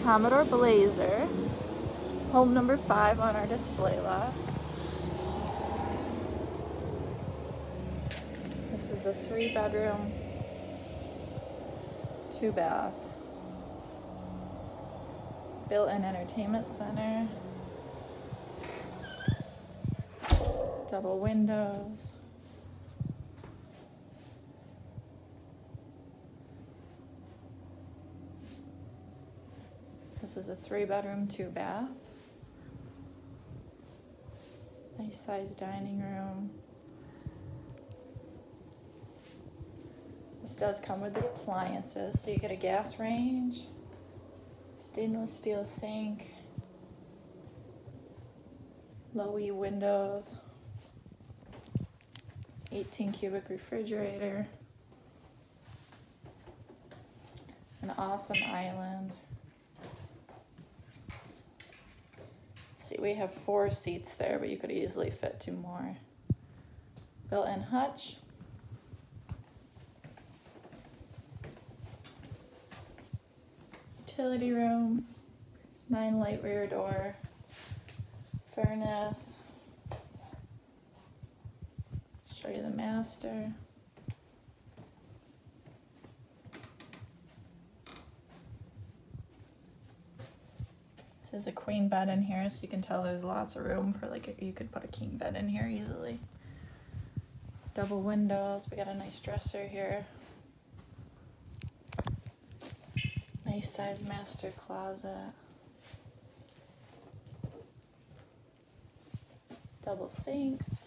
Commodore Blazer, home number 5 on our display lot. This is a 3-bedroom, 2-bath, built-in entertainment center, double windows, this is a 3-bedroom, 2-bath, nice sized dining room. This does come with the appliances, so you get a gas range, stainless steel sink, low E windows, 18 cubic refrigerator, an awesome island. Let's see, we have 4 seats there, but you could easily fit 2 more. Built-in hutch. Utility room, 9-light rear door, furnace, show you the master, this is a queen bed in here, so you can tell there's lots of room for, like, you could put a king bed in here easily. Double windows, we got a nice dresser here. Nice size master closet. Double sinks.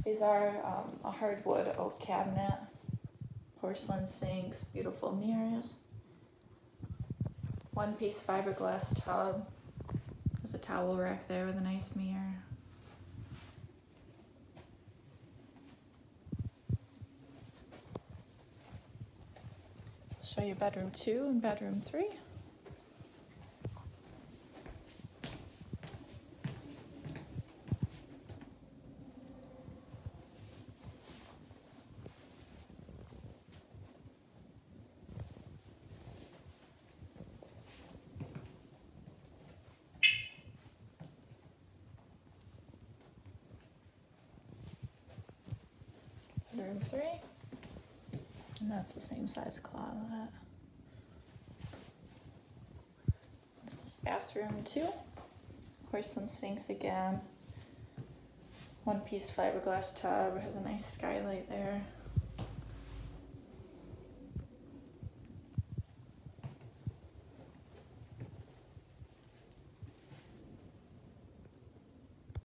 These are a hardwood oak cabinet. Porcelain sinks, beautiful mirrors. 1-piece fiberglass tub. There's a towel rack there with a nice mirror. Show you bedroom 2 and bedroom 3. Bedroom 3. And that's the same size closet. This is bathroom 2. Porcelain sinks again. 1-piece fiberglass tub. It has a nice skylight there.